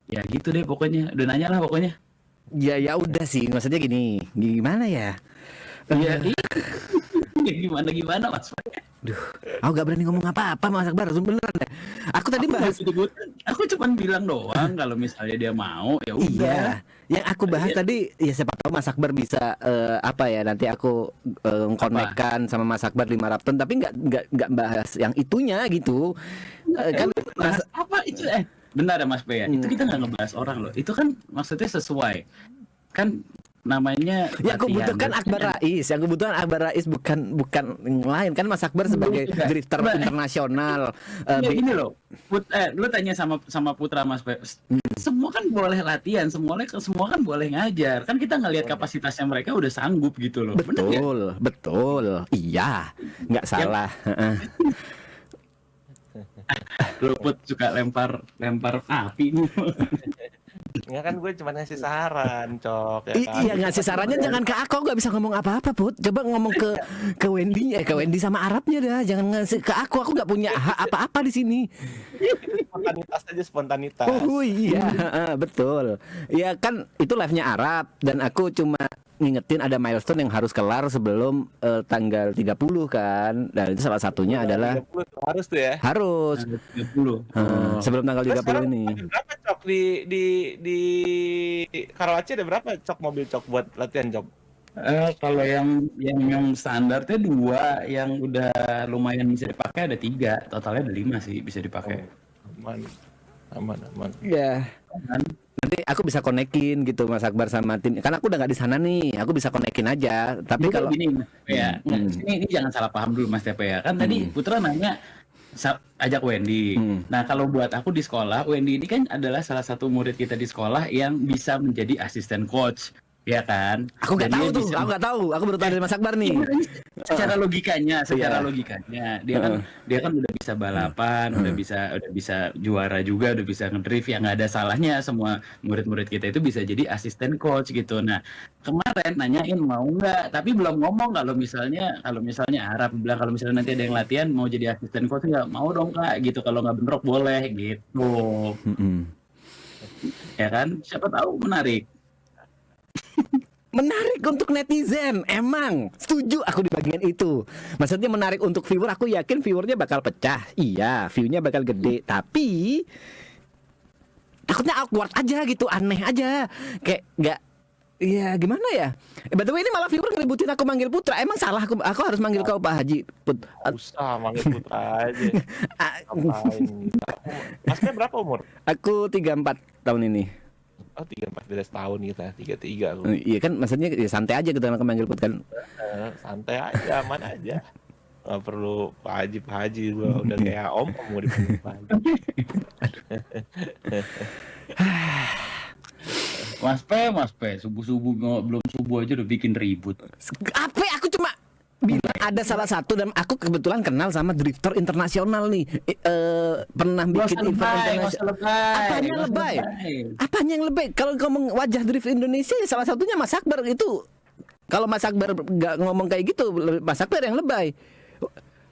Ya gitu deh pokoknya. Udah nanya lah pokoknya. Ya ya udah sih, maksudnya gini, gimana ya? Iya, gimana gimana Mas? Duh, aku gak berani ngomong apa-apa Mas Akbar, beneran deh. Aku tadi Aku nggak bahas, ikut-ikutan. Aku cuman bilang doang kalau misalnya dia mau ya udah. iya, yang aku bahas Iya, tadi, ya siapa tahu Mas Akbar bisa apa ya? Nanti aku apa? konekkan sama Mas Akbar 5 Rapton, tapi nggak bahas yang itunya gitu. Ya Kan udah Mas, bahas apa itu benar ya Mas P ya. Itu kita nggak ngebahas orang loh. Itu kan maksudnya sesuai. Kan namanya yang aku latihan. butuhkan Berarti Akbar kan Rais, yang aku butuhkan Akbar Rais bukan yang lain kan Mas Akbar sebagai sudah. drifter Coba internasional. ya gini loh. Lu tanya sama Putra Mas P. Semua kan boleh latihan, semua kan boleh ngajar. Kan kita ngelihat kapasitasnya mereka udah sanggup gitu loh. Bener nggak? Betul, betul, iya, nggak Yang salah. Luput suka lempar api nih. Enggak kan gue cuma ngasih saran, Cok, ya kan. Iya ngasih sarannya jangan ke aku nggak bisa ngomong apa-apa Put, coba ngomong ke Wendy, ke Wendy sama Arabnya dah, jangan ngasih ke aku nggak punya hak apa-apa di sini. Itu spontanitas aja, spontanitas. Oh iya, betul. Ya kan itu live-nya Arab dan aku cuma ngingetin ada milestone yang harus kelar sebelum tanggal 30 kan. Dan itu salah satunya adalah 30 tuh harus tuh ya. harus 30. sebelum tanggal Terus 30 sekarang ini. ada berapa, Cok, di Karawaci ada berapa, Cok, mobil, Cok, buat latihan, Cok? Kalau yang standarnya 2, yang udah lumayan bisa dipakai ada 3, totalnya ada 5 sih bisa dipakai. Aman, aman, aman. Ya. Kan? Nanti aku bisa konekin gitu Mas Akbar sama tim. Kan aku udah nggak di sana nih, aku bisa konekin aja. Tapi Jadi kalau gini Mas Tepe ya, ini jangan salah paham dulu Mas Tepe ya. Kan tadi Putra nanya ajak Wendy. Nah kalau buat aku di sekolah, Wendy ini kan adalah salah satu murid kita di sekolah yang bisa menjadi asisten coach, ya kan? aku nggak Dan tahu dia tuh, bisa aku nggak tahu. Aku baru tahu dari Mas Akbar nih. secara logikanya Iya. dia kan udah bisa balapan, udah bisa juara juga, udah bisa ngedrift, ya nggak ada salahnya semua murid-murid kita itu bisa jadi asisten coach gitu. Nah kemarin nanyain mau nggak, tapi belum ngomong kalau misalnya Arab bilang kalau misalnya nanti ada yang latihan mau jadi asisten coach, nggak mau dong Kak gitu, kalau nggak bentrok boleh gitu, ya kan, siapa tahu menarik. Menarik untuk netizen, emang setuju aku di bagian itu. Maksudnya menarik untuk viewer, aku yakin viewernya bakal pecah. Iya, viewnya bakal gede, tapi takutnya awkward aja gitu, aneh aja, kayak nggak. Iya gimana ya? By the way ini malah viewer ngeributin aku manggil Putra. Emang salah aku harus manggil kau Pak Haji Put. Usah manggil Putra aja. Ngapain? Masnya berapa umur? Aku 34 tahun ini. Oh, 34 beda setahun kita, 33 aku. Iya kan, maksudnya ya santai aja gitu aku manggil Put kan. Santai aja, aman aja. Nggak perlu Pak Haji, gua udah kayak om mau dipanggil Pak Haji. Mas P, subuh-subuh belum subuh aja udah bikin ribut. Apa? Aku cuma bilang ada salah satu dan aku kebetulan kenal sama drifter internasional nih. Pernah bikin event internasional. Apanya lebay? Apanya yang lebay? Kalau ngomong wajah drift Indonesia, salah satunya Mas Akbar itu. Kalau Mas Akbar nggak ngomong kayak gitu, Mas Akbar yang lebay.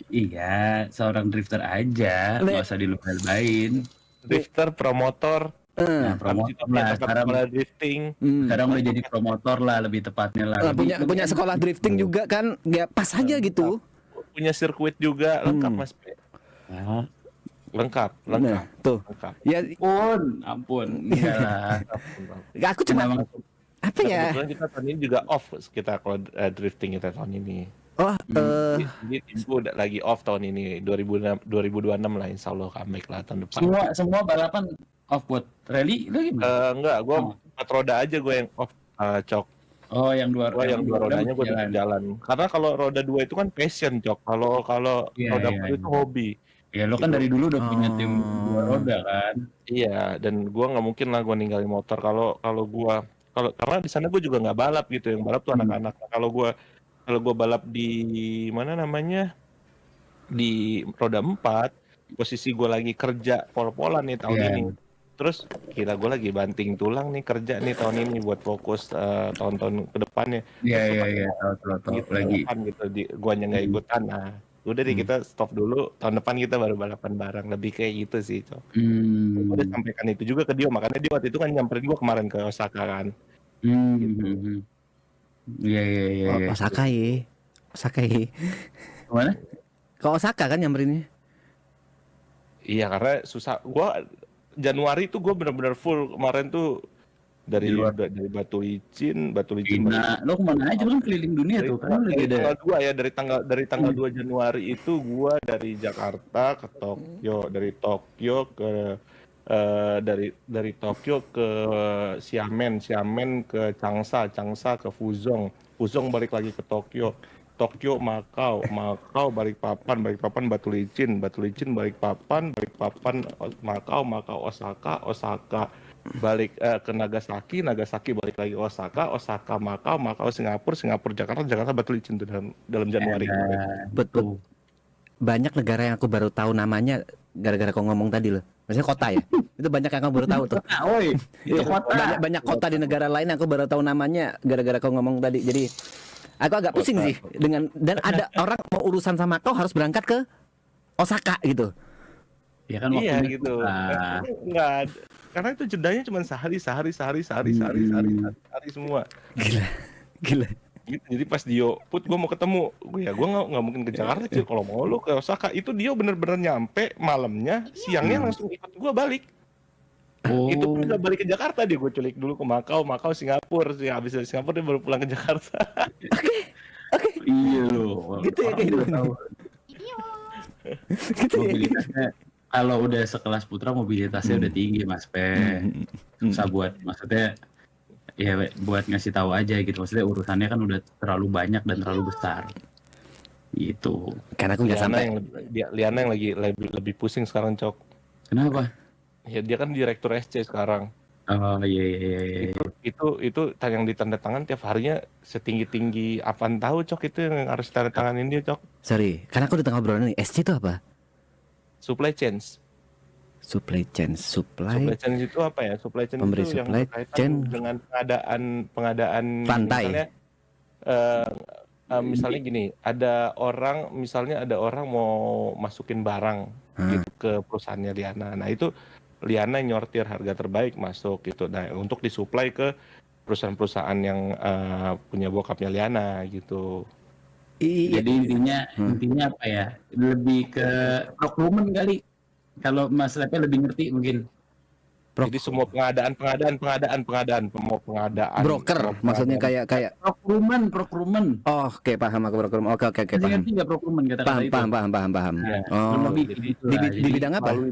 Iya, seorang drifter aja, nggak usah dilebay-lebayin. Drifter, promotor, Nah, promotor lah sekarang. drifting. Sekarang udah jadi promotor lah, lebih tepatnya lah. Punya sekolah drifting juga kan, ya pas aja gitu. Punya sirkuit juga, lengkap Mas P. Lengkap. Nah, tuh. Lengkap. Ya, Ampun. Enggak lah. aku cuma apa ya? Kebetulan kita tahun ini juga off kita kalau drifting kita tahun ini. Oh, Jadi timku udah lagi off tahun ini 2026 lah, insya Allah comeback lah tahun depan. Semua balapan off buat rally lu gimana? Enggak, gue 4 roda aja gue yang off, Cok. Oh, yang dua rodanya gue tetap jalan. Karena kalau roda 2 itu kan passion, Cok. Kalau roda 4 itu hobi. Ya lo kan dari dulu udah punya tim 2 roda kan. Iya, dan gue nggak mungkin lah gue ninggalin motor kalau karena di sana gue juga nggak balap gitu, yang balap tuh anak-anak. Kalau gue balap di mana namanya di roda 4, posisi gue lagi kerja pol-polan nih tahun ini. Terus kira gue lagi banting tulang nih kerja nih tahun ini buat fokus tahun-tahun ke depannya. Iya, tahu gitu, lagi gitu, guanya nggak ikutan. Nah, Udah deh Hmm. kita stop dulu, tahun depan kita baru balapan bareng, lebih kayak gitu sih, Cok. Gue udah sampaikan itu juga ke dia, makanya dia waktu itu kan nyamperin gue kemarin ke Osaka kan, gitu. Iya iya iya iya. Osaka ya. Osaka ya. Kemana? Ke Osaka kan nyamperinnya. Iya karena susah, gue Januari tuh gue bener-bener full kemarin tuh Di luar dari Batu Licin Cina. Lo kemana aja? Lo kan keliling dunia tuh. Kan lo lagi dari ada. tanggal 2 ya, dari tanggal 2 Januari itu gua dari Jakarta ke Tokyo, dari Tokyo ke dari Tokyo ke Xiamen ke Changsha ke Fuzhou balik lagi ke Tokyo, Makau, Balikpapan Batu Licin, Balikpapan, Makau, Osaka balik ke Nagasaki balik lagi Osaka Makau Singapura Jakarta Batu Licin tuh dalam Januari kemarin. Betul. Banyak negara yang aku baru tahu namanya gara-gara kau ngomong tadi loh. Maksudnya kota ya. Itu banyak yang aku baru tahu tuh. Oi, itu Iya, kota. banyak kota di negara lain yang aku baru tahu namanya gara-gara kau ngomong tadi. Jadi aku agak pusing sih dengan, dan ada orang mau urusan sama kau harus berangkat ke Osaka gitu. Ya kan Iya waktunya gitu. susah. Nggak ada. Karena itu jedanya cuma sehari semua. Gila. Gitu. Jadi pas Dio, Put gue mau ketemu, gue nggak mungkin ke Jakarta cuy. Kalau mau lu ke Osaka, itu Dio bener-bener nyampe malamnya, siangnya langsung ikut gue balik. Oh. Itu pun udah balik ke Jakarta dia, gue culik dulu ke Makau Singapura sih, habis dari Singapura dia baru pulang ke Jakarta. Oke. Iya loh. Gitu ya Orang kehidupan. udah tahu. Gitu ya. Mobilitasnya kalau udah sekelas Putra mobilitasnya udah tinggi Mas Pe. Susah buat, maksudnya ya buat ngasih tahu aja gitu. Maksudnya urusannya kan udah terlalu banyak dan terlalu besar. Gitu. Karena aku nggak sampai. Liana yang lebih pusing sekarang, Cok. Kenapa? Ya dia kan direktur SC sekarang. Oh iya. Itu yang ditandatangan tiap harinya setinggi apaan tahu, Cok, itu yang harus ditandatanganin dia, Cok. Sorry, karena aku di tengah obrolan nih. SC itu apa? Supply chains. Supply chain. Supply chain itu apa ya? Supply chain Pemberi itu yang supply berkaitan chain. dengan pengadaan Rantai. misalnya gini, ada orang mau masukin barang gitu ke perusahaannya Liana. Nah, itu Liana nyortir harga terbaik masuk gitu. Nah, untuk disuplai ke perusahaan-perusahaan yang punya bokapnya Liana gitu. Jadi intinya apa ya? Lebih ke procurement kali. Kalau Mas Lepe lebih ngerti mungkin. Jadi semua pengadaan. Broker, maksudnya kayak. Procurement. Oh, oke, paham aku procurement. Oke, Masih paham. ngerti nggak procurement kata-kata itu? Paham. Ya, Oh, lebih gitu lah. di bidang apa? Melalui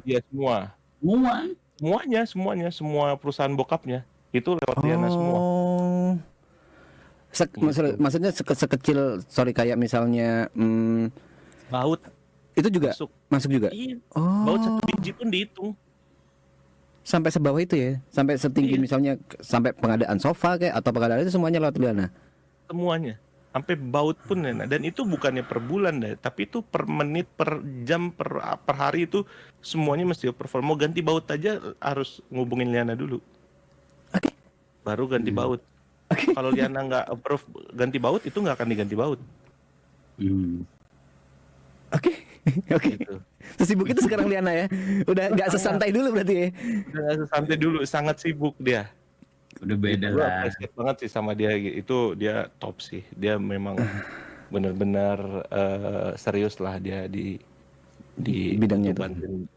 dia semua perusahaan bokapnya itu lewat Liana semua. Maksudnya sekecil, sorry, kayak misalnya Baut itu juga masuk juga. Iya. Oh, Baut 1 biji pun dihitung. sampai sebawah itu ya, sampai setinggi misalnya sampai pengadaan sofa kayak atau pengadaan itu semuanya lewat Liana. Semuanya. Sampai baut pun Liana. Dan itu bukannya per bulan deh, tapi itu per menit, per jam, per hari itu semuanya mesti perform. Mau ganti baut aja harus ngubungin Liana dulu. Oke. Baru ganti baut. Kalau Liana nggak approve ganti baut, itu nggak akan diganti baut. Oke. Gitu. Sesibuk itu sekarang Liana ya. Udah nggak sesantai dulu berarti ya. Udah nggak sesantai dulu, sangat sibuk dia. Udah beda Gue lah. appreciate banget sih sama dia, itu dia top sih. Dia memang benar-benar serius lah dia di Bidangnya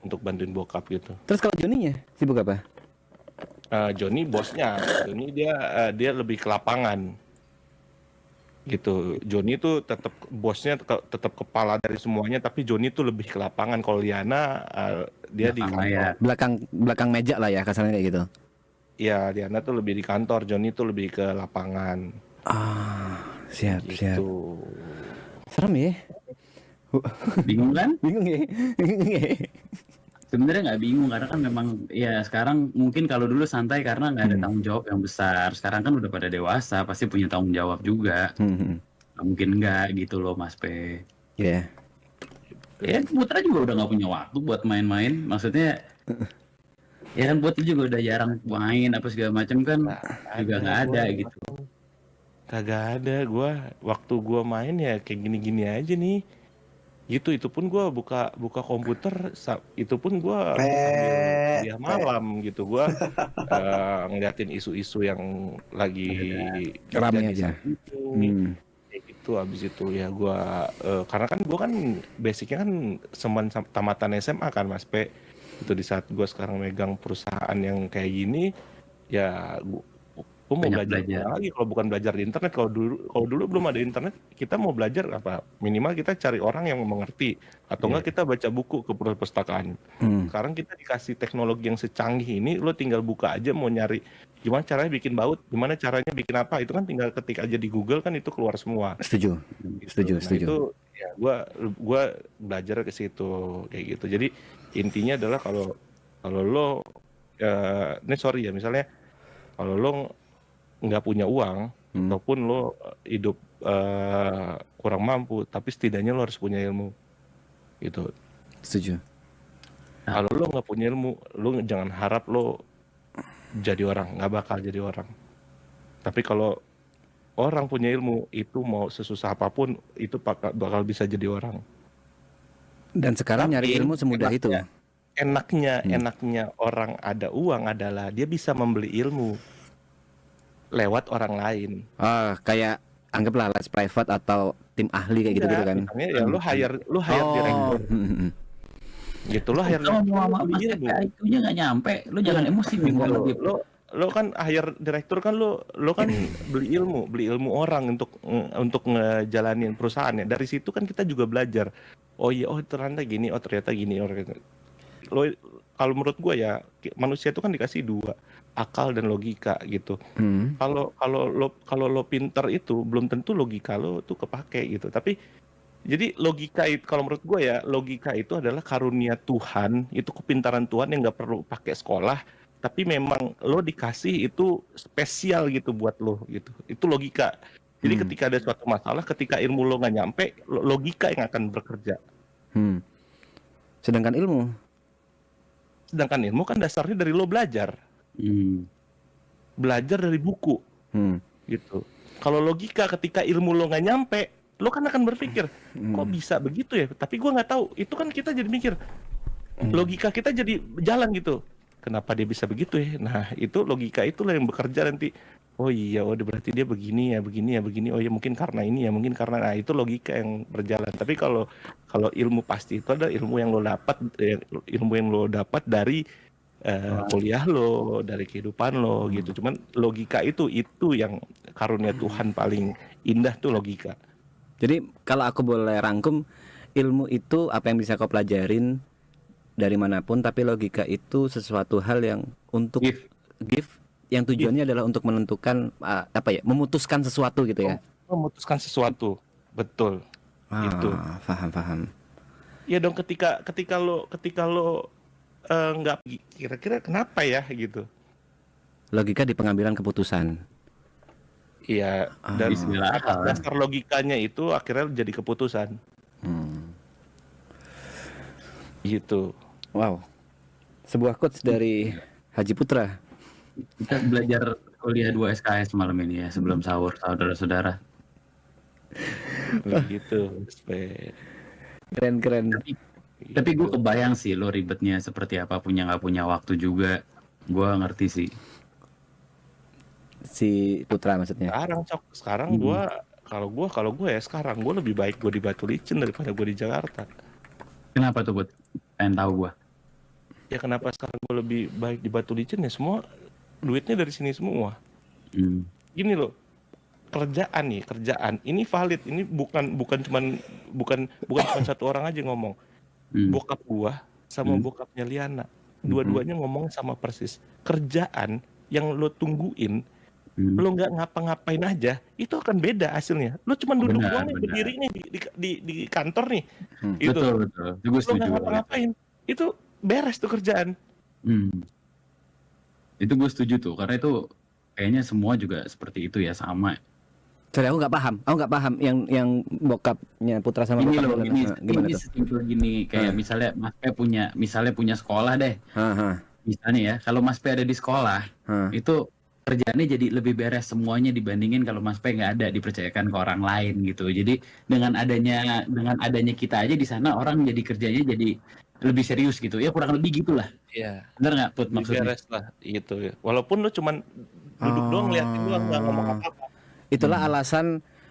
untuk bantuin bokap gitu. Terus kalau Joninya sibuk apa? Joni bosnya, Joni dia lebih ke lapangan gitu. Joni itu tetap bosnya, tetap kepala dari semuanya, tapi Joni itu lebih ke lapangan. Kalau Liana dia di kantor. Belakang meja lah ya, kasarnya kayak gitu. Ya, Liana tuh lebih di kantor, Joni tuh lebih ke lapangan. Siap. Gitu. Serem ya. Bingung kan? Bingung ya. Sebenarnya nggak bingung karena kan memang ya sekarang mungkin kalau dulu santai karena nggak ada tanggung jawab yang besar. Sekarang kan udah pada dewasa, pasti punya tanggung jawab juga. Nggak mungkin nggak gitu loh Mas P. Iya. Ya Putra juga udah nggak punya waktu buat main-main. Maksudnya ya kan Putra juga udah jarang main apa segala macam kan juga nggak ada gitu. Kagak ada waktu gua main ya kayak gini-gini aja nih. Gitu, itu pun gue buka buka komputer, itu pun gue sambil kuliah malam gitu. Gue ngeliatin isu-isu yang lagi Rame terjadi aja. saat ini. Kayak gitu, habis itu ya gue karena kan gue kan basicnya kan tamatan SMA kan Mas P. Itu di saat gue sekarang megang perusahaan yang kayak gini, ya gue mau Banyak belajar belajar. kemana lagi kalau bukan belajar di internet. Kalau dulu belum ada internet, kita mau belajar apa? Minimal kita cari orang yang mengerti, atau enggak kita baca buku ke perpustakaan. Sekarang kita dikasih teknologi yang secanggih ini, lo tinggal buka aja mau nyari gimana caranya bikin baut, gimana caranya bikin apa, itu kan tinggal ketik aja di Google kan itu keluar semua. Setuju. Gitu. Setuju, Nah setuju. itu ya gua belajar ke situ kayak gitu. Jadi intinya adalah kalau lo ini sorry ya, misalnya kalau lo nggak punya uang ataupun lo hidup kurang mampu, tapi setidaknya lo harus punya ilmu gitu. Setuju. Kalau lo nggak punya ilmu, lo jangan harap lo jadi orang, nggak bakal jadi orang. Tapi kalau orang punya ilmu, itu mau sesusah apapun itu bakal bisa jadi orang. Dan sekarang nyari Tapi ilmu semudah itu. enaknya orang ada uang adalah dia bisa membeli ilmu lewat orang lain. Kayak anggaplah les private atau tim ahli kayak gitu-gitu kan. Misalnya ya lo hire direktur gitu, lo hire Kalau mau sama Mas ilmu. IQ-nya nggak nyampe, lu jangan emosi Gitu lagi. lo kan hire direktur kan lo kan beli ilmu orang untuk ngejalanin perusahaannya. Dari situ kan kita juga belajar. Oh iya, ternyata gini, ternyata gini. Lo kalau menurut gue ya, manusia itu kan dikasih dua, akal dan logika gitu. Kalau lo pinter itu belum tentu logika lo tuh kepake gitu. Tapi jadi logika itu, kalau menurut gue ya, logika itu adalah karunia Tuhan, itu kepintaran Tuhan yang nggak perlu pakai sekolah, tapi memang lo dikasih itu spesial gitu buat lo gitu. Itu logika. Jadi ketika ada suatu masalah, ketika ilmu lo nggak nyampe, logika yang akan bekerja. Sedangkan ilmu kan dasarnya dari lo belajar. Belajar dari buku. Gitu. Kalau logika ketika ilmu lo nggak nyampe, lo kan akan berpikir, kok bisa begitu ya? Tapi gue nggak tahu. Itu kan kita jadi mikir, logika kita jadi jalan gitu. Kenapa dia bisa begitu ya? Nah itu logika itulah yang bekerja nanti. Oh iya, berarti dia begini ya, begini ya, begini. Oh ya mungkin karena ini ya, mungkin karena. Nah itu logika yang berjalan. Tapi kalau ilmu pasti itu ada ilmu yang lo dapat dari kuliah lo, dari kehidupan lo gitu. Cuman logika itu yang karunia Tuhan paling indah tuh logika. Jadi kalau aku boleh rangkum, ilmu itu apa yang bisa kau pelajarin dari manapun, tapi logika itu sesuatu hal yang untuk give yang tujuannya adalah untuk menentukan memutuskan sesuatu gitu ya. Memutuskan sesuatu, betul. Gitu. Paham. Iya dong, ketika lo nggak, kira-kira kenapa ya gitu. Logika di pengambilan keputusan. Iya, dan dasar logikanya itu akhirnya jadi keputusan. Gitu. Wow. Sebuah quotes dari Haji Putra. Kita belajar kuliah 2 SKS malam ini ya, sebelum sahur, saudara-saudara. Begitu. Keren. Tapi gue kebayang sih lo ribetnya seperti apa, nggak punya waktu juga. Gue ngerti sih. Si Putra maksudnya. Sekarang kalau gue ya sekarang gue lebih baik gue di Batu Licin daripada gue di Jakarta. Kenapa tuh, Bud? Pengen tahu gue. Ya kenapa sekarang gue lebih baik di Batu Licin ya, semua duitnya dari sini semua. Gini loh, kerjaan ini valid, ini bukan cuma satu orang aja ngomong. Bokap gua sama bokapnya Liana, dua-duanya ngomong sama persis. Kerjaan yang lo tungguin, lo nggak ngapa-ngapain aja, itu akan beda hasilnya. Lo cuma duduk doang nih, berdiri nih di kantor nih. Betul. Gue Lo setuju. nggak ngapa-ngapain, itu beres tuh kerjaan. Itu gue setuju tuh, karena itu kayaknya semua juga seperti itu ya, sama. Sorry, aku nggak paham yang bokapnya Putra sama Ini bokapnya loh, gimana ini tuh? sesimpel gini, kayak misalnya punya sekolah deh. Misalnya ya, kalau Mas P ada di sekolah, itu kerjaannya jadi lebih beres semuanya dibandingin kalau Mas P nggak ada, dipercayakan ke orang lain gitu. Jadi dengan adanya kita aja di sana orang jadi kerjanya jadi lebih serius gitu. Ya kurang lebih gitulah. Iya, Bener nggak Put lebih maksudnya? beres lah gitu ya. Walaupun lu cuman duduk doang ngeliatin doang nggak ngomong Oh, apa-apa. itulah Hmm. alasan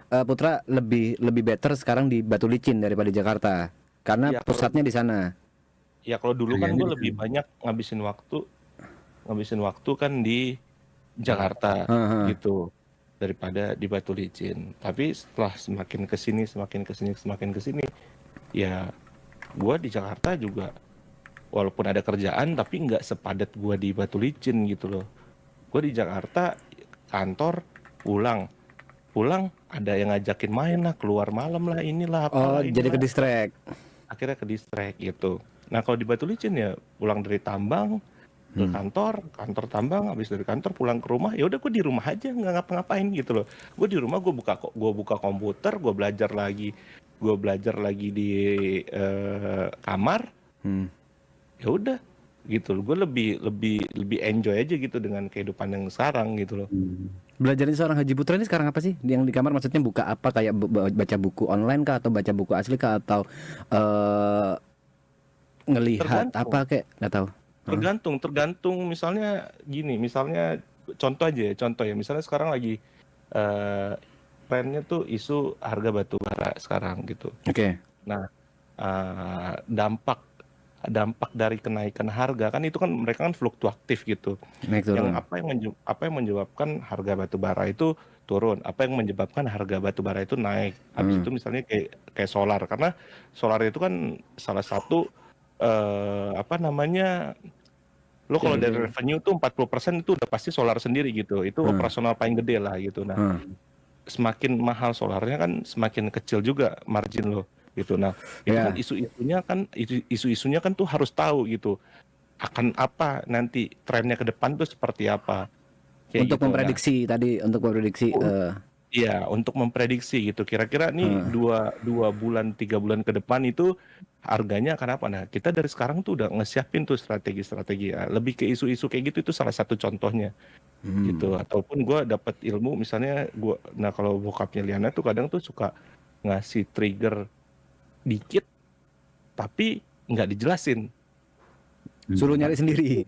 Putra lebih lebih better sekarang di Batu Licin daripada di Jakarta. Karena Ya kalau pusatnya di sana. dulu kan Kerjaannya gue di lebih sana. banyak ngabisin waktu kan di Jakarta Heeh. gitu daripada di Batu Licin. Tapi setelah semakin kesini, ya gue di Jakarta juga walaupun ada kerjaan tapi nggak sepadat gue di Batu Licin gitu loh. Gue di Jakarta kantor pulang pulang ada yang ngajakin main lah, keluar malam lah, Oh, jadi ke inilah, distract. akhirnya ke distract gitu. Nah kalau di Batu Licin ya pulang dari tambang ke Hmm. kantor tambang, habis dari kantor pulang ke rumah, ya udah gue di rumah aja nggak ngapa-ngapain gitu loh. Gue di rumah gue buka komputer, gue belajar lagi di kamar, Hmm. ya udah gitu loh. Gue lebih lebih lebih enjoy aja gitu dengan kehidupan yang sekarang gitu loh. Hmm. Belajarin seorang Haji Putra ini sekarang apa sih? Yang di kamar maksudnya buka apa, kayak baca buku online kah, atau baca buku asli kah, atau eh, ngelihat Tergantung. apa, kayak nggak tahu. Heeh. Tergantung misalnya contoh ya, misalnya sekarang lagi eh, trennya tuh isu harga batu bara sekarang gitu. Oke, Nah, dampak dampak dari kenaikan harga kan itu kan mereka kan fluktuatif gitu. naik Yang turun. apa yang menyebabkan harga batu bara itu turun, apa yang menyebabkan harga batu bara itu naik. Habis Hmm. itu misalnya kayak solar, karena solar itu kan salah satu apa namanya, lo kalau dari Jadi, revenue tuh 40% itu udah pasti solar sendiri gitu. Itu Hmm. operasional paling gede lah gitu. Nah, Hmm. semakin mahal solarnya kan semakin kecil juga margin lo gitu. Nah, itu kan Ya, isu-isunya kan tuh harus tahu gitu. Akan apa nanti trennya ke depan tuh seperti apa kayak untuk gitu. Nah, memprediksi. iya, untuk memprediksi gitu. Kira-kira nih Heeh. 2 bulan, 3 bulan ke depan itu harganya akan apa? Nah, kita dari sekarang tuh udah ngesiapin tuh strategi-strategi. Ya, lebih ke isu-isu kayak gitu itu salah satu contohnya Hmm. gitu. Ataupun gue dapat ilmu, misalnya nah kalau bokapnya Liana tuh kadang tuh suka ngasih trigger dikit, tapi nggak dijelasin. Suruh Nah, nyari sendiri.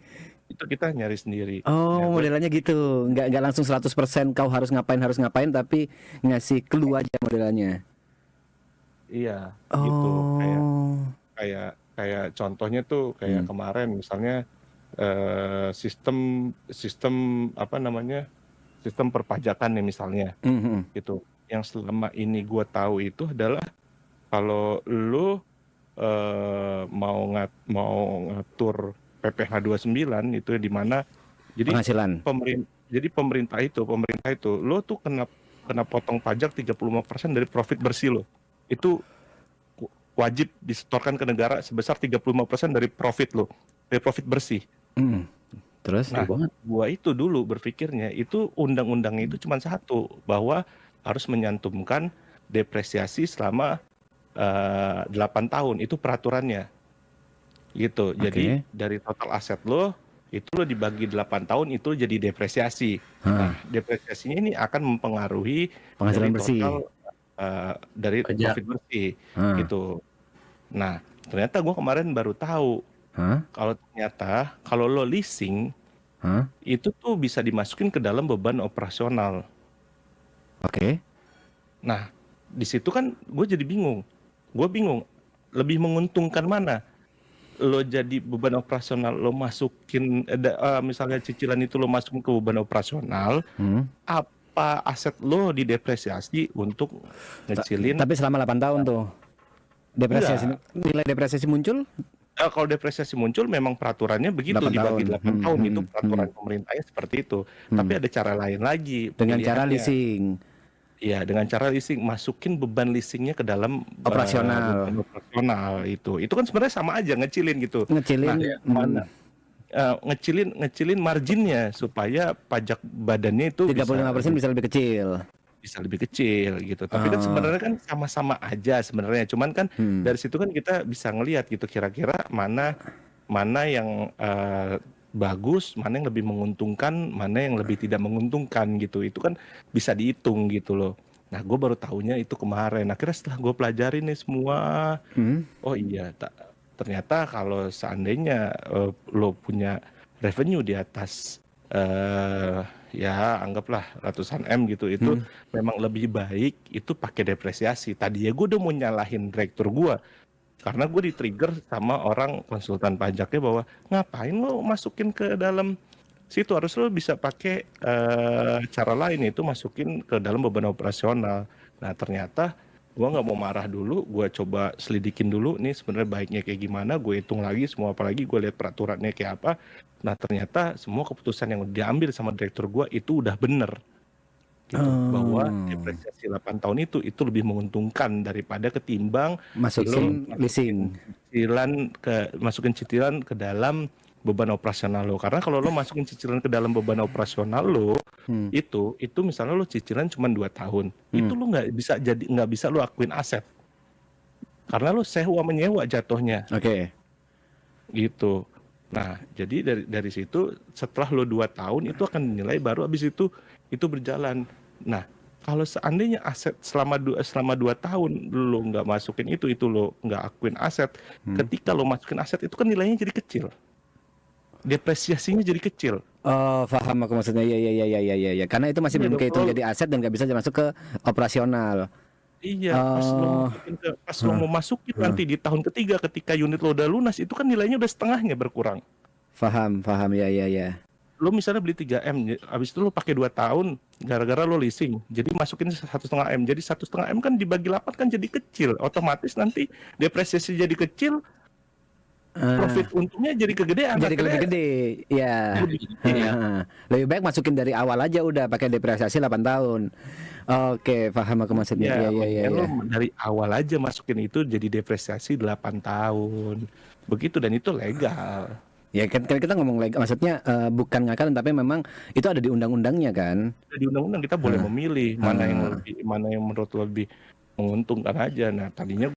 itu kita nyari sendiri. Nah, Oh, gue modelannya gitu. Nggak langsung 100% kau harus ngapain, tapi ngasih clue aja modelannya. iya gitu. Kayak Oh. kayak kayak contohnya tuh kayak Hmm. kemarin misalnya sistem sistem apa namanya, sistem perpajakan nih misalnya Mhm. gitu. Yang selama ini gue tahu itu adalah kalau lu mau ngatur PPh 29 itu di mana, jadi Penghasilan. pemerintah itu lo tuh kena kena potong pajak 35% dari profit bersih lo. Itu wajib disetorkan ke negara sebesar 35% dari profit lo, dari profit bersih. Mhm. Terus? seru Nah, banget. gua itu dulu berpikirnya itu undang-undangnya itu cuma satu, bahwa harus menyantumkan depresiasi selama 8 tahun, itu peraturannya gitu. Jadi Oke. dari total aset lo itu lo dibagi 8 tahun itu jadi depresiasi. Nah, Hah, depresiasinya ini akan mempengaruhi dari penghasilan bersih. total dari Pajak. profit bersih Hah. gitu. Nah, ternyata gue kemarin baru tahu Hah? kalau ternyata kalau lo leasing Hah? itu tuh bisa dimasukin ke dalam beban operasional. Oke. Nah, di situ kan gue jadi bingung. Gue bingung, lebih menguntungkan mana? Lo jadi beban operasional, lo masukin, misalnya cicilan itu lo masukin ke beban operasional, Hmm. apa aset lo didepresiasi untuk ngecilin? Tapi selama 8 tahun tuh depresiasi, Enggak. nilai depresiasi muncul Kalau depresiasi muncul memang peraturannya begitu 8 tahun. dibagi 8 tahun, itu Hmm. peraturan pemerintahnya seperti itu. Hmm. Tapi ada cara lain lagi Dengan cara pilihannya. leasing Ya, dengan cara leasing, masukin beban leasingnya ke dalam beban operasional, operasional itu. Itu kan sebenarnya sama aja ngecilin gitu. Nah, ngecilin. mana ngecilin marginnya supaya pajak badannya itu 35% bisa lebih kecil. bisa lebih kecil gitu. Tapi kan Ah, sebenarnya kan sama-sama aja sebenarnya. Cuman kan hmm. dari situ kan kita bisa ngelihat gitu kira-kira mana mana yang bagus, mana yang lebih menguntungkan, mana yang lebih tidak menguntungkan gitu. Itu kan bisa dihitung gitu loh. Nah, gue baru tahunya itu kemarin. Akhirnya setelah gue pelajari nih semua, oh iya, ternyata kalau seandainya lo punya revenue di atas ya anggaplah ratusan M gitu, itu memang lebih baik itu pakai depresiasi. Tadi ya gue udah mau nyalahin direktur gue karena gue di-trigger sama orang konsultan pajaknya bahwa ngapain lo masukin ke dalam situ, harus lo bisa pakai cara lain, itu masukin ke dalam beban operasional. Nah ternyata gue nggak mau marah dulu, gue coba selidikin dulu nih sebenarnya baiknya kayak gimana, gue hitung lagi semua, apalagi gue lihat peraturannya kayak apa. Nah ternyata semua keputusan yang diambil sama direktur gue itu udah bener gitu, bahwa depresiasi 8 tahun itu lebih menguntungkan daripada ketimbang Masukin lo leasing. masukin cicilan ke dalam beban operasional lo. Karena kalau lo masukin cicilan ke dalam beban operasional lo, itu misalnya lo cicilan cuma 2 tahun, itu lo nggak bisa lo akuin aset, karena lo sewa menyewa jatuhnya Oke. gitu. Nah jadi dari situ setelah lo 2 tahun itu akan dinilai, baru abis itu berjalan. Nah kalau seandainya aset selama 2 tahun lo nggak masukin itu lo nggak akuin aset, ketika lo masukin aset itu kan nilainya jadi kecil, depresiasinya jadi kecil. Oh, paham aku maksudnya. Ya. Karena itu masih Iya belum dong, kehitung kalau jadi aset dan nggak bisa masuk ke operasional. iya Oh, pas lo mau masukin nanti di tahun ketiga ketika unit lo udah lunas, itu kan nilainya udah setengahnya berkurang. paham. Ya. Lo misalnya beli 3M, habis itu lo pakai 2 tahun gara-gara lo leasing, jadi masukin 1,5 M, jadi 1,5 M kan dibagi 8 kan jadi kecil, otomatis nanti depresiasi jadi kecil, profit untungnya jadi kegedean, Jadi lebih akhirnya gede. Ya. lebih gede ya. Lebih baik masukin dari awal aja udah pakai depresiasi 8 tahun. Oke, paham aku maksudnya. Ya, Ya. mendingan lo dari awal aja masukin itu jadi depresiasi 8 tahun. Begitu, dan itu legal. Ya kan kita ngomong lagi, maksudnya bukan ngakalan tapi memang itu ada di undang-undangnya kan. Di undang-undang kita boleh memilih mana yang menurut lo lebih menguntungkan aja. Nah, tadinya